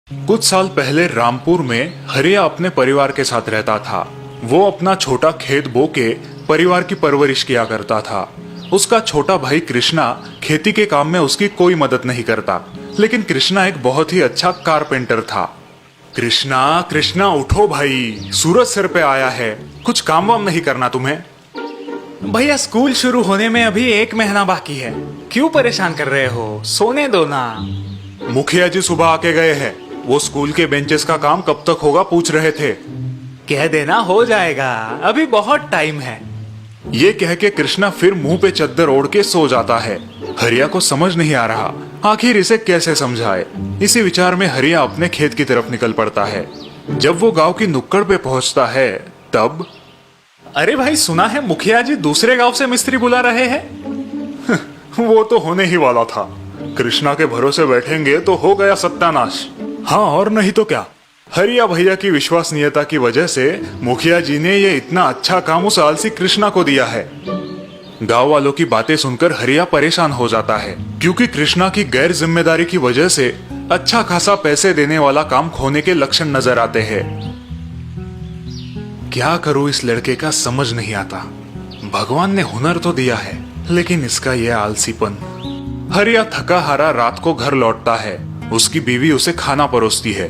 कुछ साल पहले रामपुर में हरिया अपने परिवार के साथ रहता था। वो अपना छोटा खेत बो के परिवार की परवरिश किया करता था। उसका छोटा भाई कृष्णा खेती के काम में उसकी कोई मदद नहीं करता, लेकिन कृष्णा एक बहुत ही अच्छा कारपेंटर था। कृष्णा कृष्णा उठो भाई, सूरज सर पे आया है, कुछ काम वाम नहीं करना तुम्हें? भैया स्कूल शुरू होने में अभी 1 महीना बाकी है, क्यों परेशान कर रहे हो? सोने दो ना। मुखिया जी सुबह आके गए हैं, वो स्कूल के बेंचेस का काम कब तक होगा पूछ रहे थे। कह देना हो जाएगा, अभी बहुत टाइम है। ये कह के कृष्णा फिर मुंह पे चद्दर ओढ़ के सो जाता है। हरिया को समझ नहीं आ रहा आखिर इसे कैसे समझाए। इसी विचार में हरिया अपने खेत की तरफ निकल पड़ता है। जब वो गांव की नुक्कड़ पे पहुंचता है तब अरे भाई, सुना है मुखिया जी दूसरे गांव से मिस्त्री बुला रहे हैं। वो तो होने ही वाला था। कृष्णा के भरोसे बैठेंगे तो हो गया सत्यानाश। हाँ और नहीं तो क्या। हरिया भैया की विश्वसनीयता की वजह से मुखिया जी ने ये इतना अच्छा काम उस आलसी कृष्णा को दिया है। गांव वालों की बातें सुनकर हरिया परेशान हो जाता है, क्योंकि कृष्णा की गैर जिम्मेदारी की वजह से अच्छा खासा पैसे देने वाला काम खोने के लक्षण नजर आते हैं। क्या करूं इस लड़के का समझ नहीं आता। भगवान ने हुनर तो दिया है, लेकिन इसका यह आलसीपन। हरिया थका हारा रात को घर लौटता है। उसकी बीवी उसे खाना परोसती है।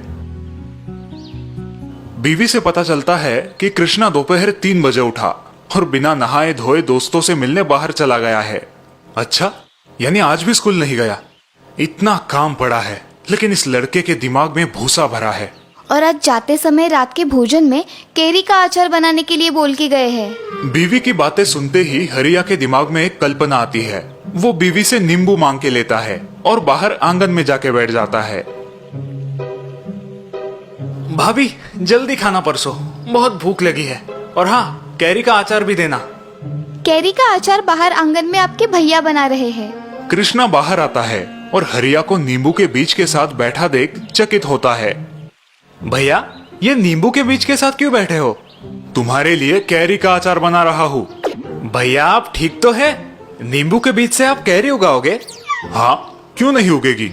बीवी से पता चलता है कि कृष्णा दोपहर 3 बजे उठा और बिना नहाए धोए दोस्तों से मिलने बाहर चला गया है। अच्छा, यानी आज भी स्कूल नहीं गया। इतना काम पड़ा है, लेकिन इस लड़के के दिमाग में भूसा भरा है। और आज जाते समय रात के भोजन में केरी का अचार बनाने के लिए बोल के गए हैं। बीवी की बातें सुनते ही हरिया के दिमाग में एक कल्पना आती है। वो बीवी से नींबू मांग के लेता है और बाहर आंगन में जाके बैठ जाता है। भाभी जल्दी खाना परसो, बहुत भूख लगी है। और हाँ, कैरी का अचार भी देना। केरी का अचार बाहर आंगन में आपके भैया बना रहे हैं। कृष्णा बाहर आता है और हरिया को नींबू के बीज के साथ बैठा देख चकित होता है। भैया, ये नींबू के बीज के साथ क्यों बैठे हो? तुम्हारे लिए कैरी का अचार बना रहा हूँ। भैया आप ठीक तो है? नींबू के बीज से आप कैरी उगाओगे? हाँ, क्यों नहीं उगेगी?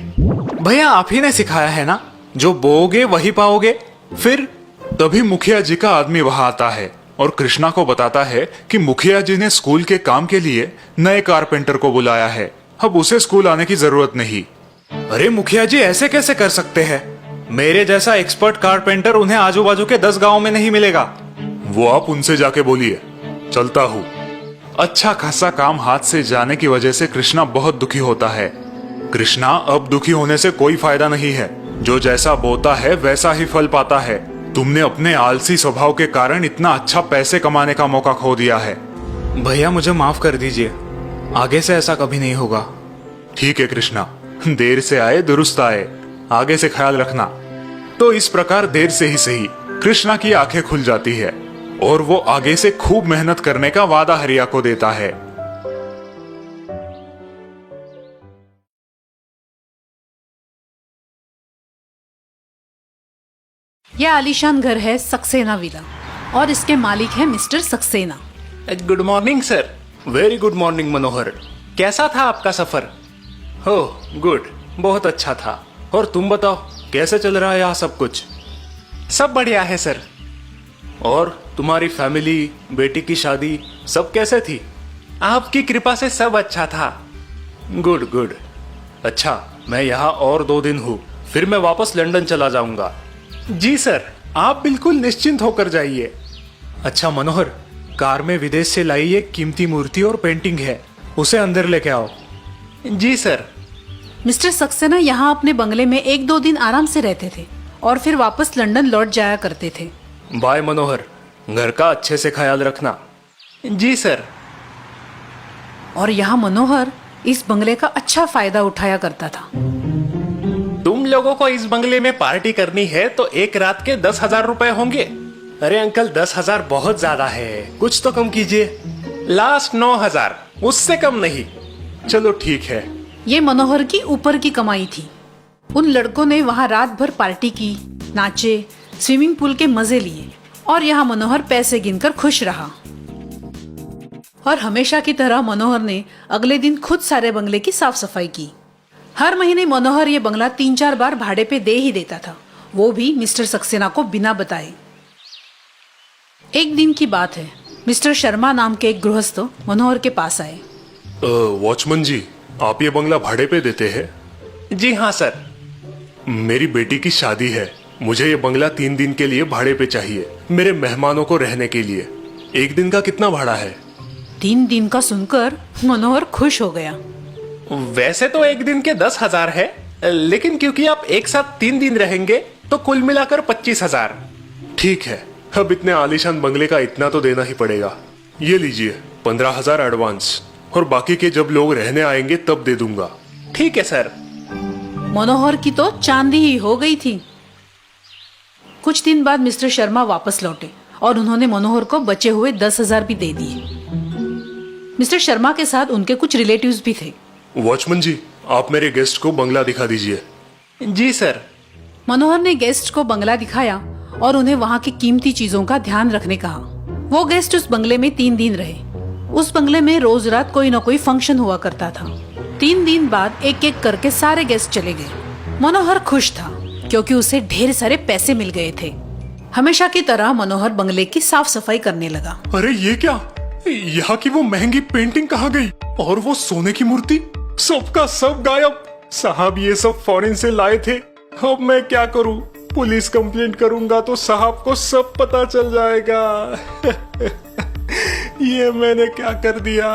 भैया आप ही ने सिखाया है ना, जो बोओगे वही पाओगे। फिर तभी मुखिया जी का आदमी वहां आता है और कृष्णा को बताता है कि मुखिया जी ने स्कूल के काम के लिए नए कारपेंटर को बुलाया है। अब उसे स्कूल आने की जरूरत नहीं। अरे मुखिया जी, ऐसे कैसे कर सकते हैं? मेरे जैसा एक्सपर्ट कारपेंटर उन्हें आजू बाजू के 10 गांव में नहीं मिलेगा। वो आप उनसे जाके बोलिए, चलता हूँ। अच्छा खासा काम हाथ से जाने की वजह से कृष्णा बहुत दुखी होता है। कृष्णा, अब दुखी होने से कोई फायदा नहीं है। जो जैसा बोता है वैसा ही फल पाता है। तुमने अपने आलसी स्वभाव के कारण इतना अच्छा पैसे कमाने का मौका खो दिया है। भैया मुझे माफ कर दीजिए, आगे से ऐसा कभी नहीं होगा। ठीक है कृष्णा, देर से आए दुरुस्त आए, आगे से ख्याल रखना। तो इस प्रकार देर से ही सही कृष्णा की आंखें खुल जाती है और वो आगे से खूब मेहनत करने का वादा हरिया को देता है। यह आलीशान घर है सक्सेना विला और इसके मालिक है mister Saxena. Good morning sir. Very good morning Manohar. कैसा था आपका सफर? हो गुड, बहुत अच्छा था। और तुम बताओ, कैसे चल रहा है यहाँ सब कुछ? सब बढ़िया है सर। और तुम्हारी फैमिली, बेटी की शादी सब कैसे थी? आपकी कृपा से सब अच्छा था। Good good. अच्छा, मैं यहाँ और 2 दिन हूँ, फिर मैं वापस लंदन चला जाऊंगा। जी सर, आप बिल्कुल निश्चिंत होकर जाइए। अच्छा मनोहर, कार में विदेश से लाई एक कीमती मूर्ति और पेंटिंग है, उसे अंदर लेके आओ। जी सर। मिस्टर सक्सेना यहाँ अपने बंगले में 1-2 दिन आराम से रहते थे और फिर वापस लंदन लौट जाया करते थे। बाय मनोहर, घर का अच्छे से ख्याल रखना। जी सर। और यहाँ मनोहर इस बंगले का अच्छा फायदा उठाया करता था। तुम लोगों को इस बंगले में पार्टी करनी है तो एक रात के 10,000 रुपए होंगे। अरे अंकल, 10,000 बहुत ज्यादा है, कुछ तो कम कीजिए। लास्ट 9,000, उससे कम नहीं। चलो ठीक है। ये मनोहर की ऊपर की कमाई थी। उन लड़कों ने वहाँ रात भर पार्टी की, नाचे, स्विमिंग पूल के मजे लिए और यहाँ मनोहर पैसे गिनकर खुश रहा। और हमेशा की तरह मनोहर ने अगले दिन खुद सारे बंगले की साफ सफाई की। हर महीने मनोहर ये बंगला 3-4 बार भाड़े पे दे ही देता था वो भी मिस्टर सक्सेना को बिना बताए। एक दिन की बात है, मिस्टर शर्मा नाम के एक गृहस्थ मनोहर के पास आए। वॉचमैन जी, आप ये बंगला भाड़े पे देते हैं? जी हाँ सर। मेरी बेटी की शादी है, मुझे ये बंगला 3 दिन के लिए भाड़े पे चाहिए, मेरे मेहमानों को रहने के लिए। 1 दिन का कितना भाड़ा है? 3 दिन का सुनकर मनोहर खुश हो गया। वैसे तो 1 दिन के 10,000 है, लेकिन क्योंकि आप एक साथ 3 दिन रहेंगे तो कुल मिलाकर 25,000। ठीक है, अब इतने आलीशान बंगले का इतना तो देना ही पड़ेगा। ये लीजिए 15,000 एडवांस, और बाकी के जब लोग रहने आएंगे तब दे दूंगा। ठीक है सर। मनोहर की तो चांदी ही हो गई थी। कुछ दिन बाद मिस्टर शर्मा वापस लौटे और उन्होंने मनोहर को बचे हुए 10,000 भी दे दिए। मिस्टर शर्मा के साथ उनके कुछ रिलेटिव्स भी थे। वॉचमैन जी, आप मेरे गेस्ट को बंगला दिखा दीजिए। जी सर। मनोहर ने गेस्ट को बंगला दिखाया और उन्हें वहाँ की कीमती चीजों का ध्यान रखने कहा। वो गेस्ट उस बंगले में 3 दिन रहे। उस बंगले में रोज रात कोई न कोई फंक्शन हुआ करता था। 3 दिन बाद एक एक करके सारे गेस्ट चले गए। मनोहर खुश था क्योंकि उसे ढेर सारे पैसे मिल गए थे। हमेशा की तरह मनोहर बंगले की साफ सफाई करने लगा। अरे ये क्या, यहाँ की वो महंगी पेंटिंग कहाँ गई? और वो सोने की मूर्ति, सबका सब गायब। साहब ये सब फॉरेन से लाए थे। अब मैं क्या करूँ? पुलिस कंप्लेंट करूंगा तो साहब को सब पता चल जाएगा। ये मैंने क्या कर दिया?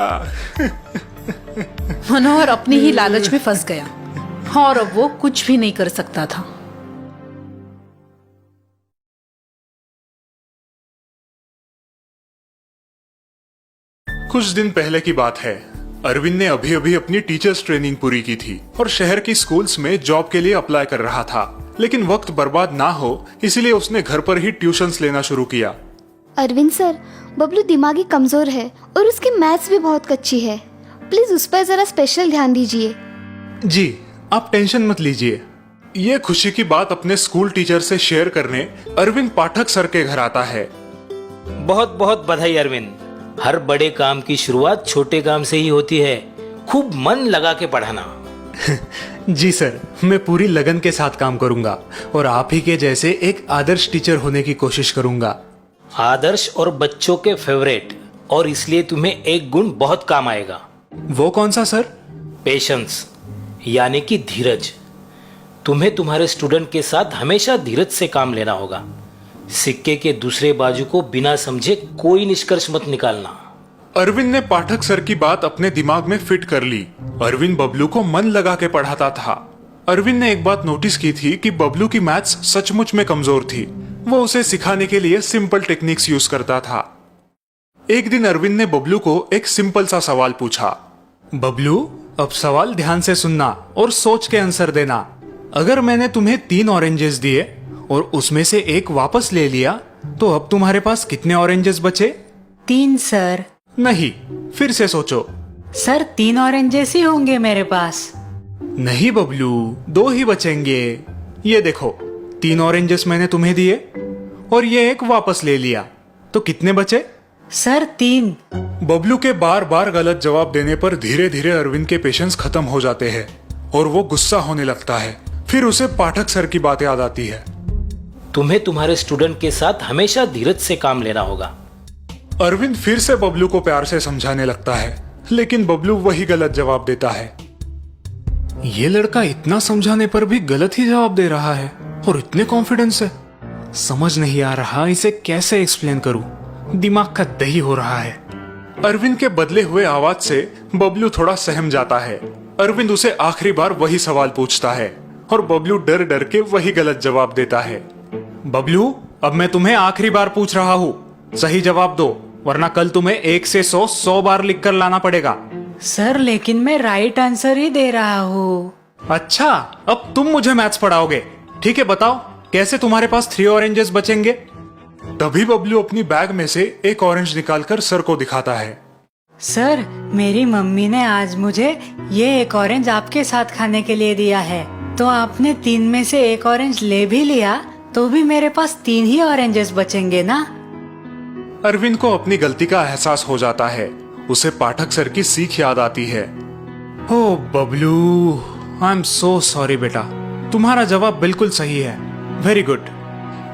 मनोहर अपनी ही लालच में फंस गया और अब वो कुछ भी नहीं कर सकता था। कुछ दिन पहले की बात है। अरविंद ने अभी अभी अपनी टीचर्स ट्रेनिंग पूरी की थी और शहर की स्कूल्स में जॉब के लिए अप्लाई कर रहा था, लेकिन वक्त बर्बाद ना हो इसलिए उसने घर पर ही ट्यूशंस लेना शुरू किया। अरविंद सर, बबलू दिमागी कमजोर है और उसकी मैथ्स भी बहुत कच्ची है। प्लीज उस पर जरा स्पेशल ध्यान दीजिए। जी, आप टेंशन मत लीजिए। ये खुशी की बात अपने स्कूल टीचर से शेयर करने अरविंद पाठक सर के घर आता है। बहुत बहुत बधाई अरविंद। हर बड़े काम की शुरुआत छोटे काम से ही होती है। खूब मन लगा के पढ़ाना। जी सर, मैं पूरी लगन के साथ काम करूंगा और आप ही के जैसे एक आदर्श टीचर होने की कोशिश करूंगा। आदर्श और बच्चों के फेवरेट, और इसलिए तुम्हें एक गुण बहुत काम आएगा। वो कौन सा सर? पेशेंस, यानी कि धीरज। तुम्हें तुम्हारे स्टूडेंट के साथ हमेशा धीरज से काम लेना होगा। सिक्के के दूसरे बाजू को बिना समझे कोई निष्कर्ष मत निकालना। अरविंद ने पाठक सर की बात अपने दिमाग में फिट कर ली। अरविंद बबलू को मन लगा के पढ़ाता था। अरविंद ने एक बात नोटिस की थी कि बबलू की मैथ्स सचमुच में कमजोर थी। वो उसे सिखाने के लिए सिंपल टेक्निक्स यूज करता था। एक दिन अरविंद ने बबलू को एक सिंपल सा सवाल पूछा। बबलू, अब सवाल ध्यान से सुनना और सोच के आंसर देना। अगर मैंने तुम्हें 3 ऑरेंजेस दिए और उसमें से एक वापस ले लिया तो अब तुम्हारे पास कितने ऑरेंजेस बचे? 3 सर। नहीं, फिर से सोचो। सर 3 ऑरेंजेस ही होंगे मेरे पास। नहीं बबलू, 2 ही बचेंगे। ये देखो, 3 ऑरेंजेस मैंने तुम्हें दिए और ये एक वापस ले लिया, तो कितने बचे? सर 3। बबलू के बार बार गलत जवाब देने पर धीरे धीरे अरविंद के पेशेंस खत्म हो जाते हैं और वो गुस्सा होने लगता है। फिर उसे पाठक सर की बात याद आती है। तुम्हें तुम्हारे स्टूडेंट के साथ हमेशा धीरज से काम लेना होगा। अरविंद फिर से बबलू को प्यार से समझाने लगता है, लेकिन बबलू वही गलत जवाब देता है। ये लड़का इतना समझाने पर भी गलत ही जवाब दे रहा है और इतने कॉन्फिडेंस से। समझ नहीं आ रहा इसे कैसे एक्सप्लेन करूं। दिमाग का दही हो रहा है। अरविंद के बदले हुए आवाज से बबलू थोड़ा सहम जाता है। अरविंद उसे आखिरी बार वही सवाल पूछता है और बबलू डर डर के वही गलत जवाब देता है। बबलू, अब मैं तुम्हें आखिरी बार पूछ रहा हूँ, सही जवाब दो, वरना कल तुम्हें 1 से 100 बार लिख कर लाना पड़ेगा। सर लेकिन मैं राइट आंसर ही दे रहा हूँ। अच्छा, अब तुम मुझे मैथ्स पढ़ाओगे। ठीक है, बताओ कैसे तुम्हारे पास 3 ऑरेंजेस बचेंगे? तभी बबलू अपनी बैग में से एक ऑरेंज निकालकर सर को दिखाता है। सर, मेरी मम्मी ने आज मुझे ये एक ऑरेंज आपके साथ खाने के लिए दिया है, तो आपने 3 में से एक ऑरेंज ले भी लिया तो भी मेरे पास 3 ही ऑरेंजेस बचेंगे ना। अरविंद को अपनी गलती का एहसास हो जाता है। उसे पाठक सर की सीख याद आती है। ओ Bablu, I am so sorry बेटा, तुम्हारा जवाब बिल्कुल सही है। Very good.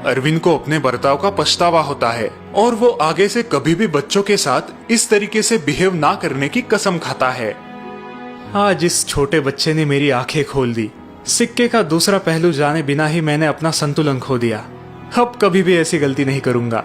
अरविंद को अपने बर्ताव का पछतावा होता है और वो आगे से कभी भी बच्चों के साथ इस तरीके से बिहेव ना करने की कसम खाता है। आज इस छोटे बच्चे ने मेरी आंखें खोल दी। सिक्के का दूसरा पहलू जाने बिना ही मैंने अपना संतुलन खो दिया। अब कभी भी ऐसी गलती नहीं करूंगा।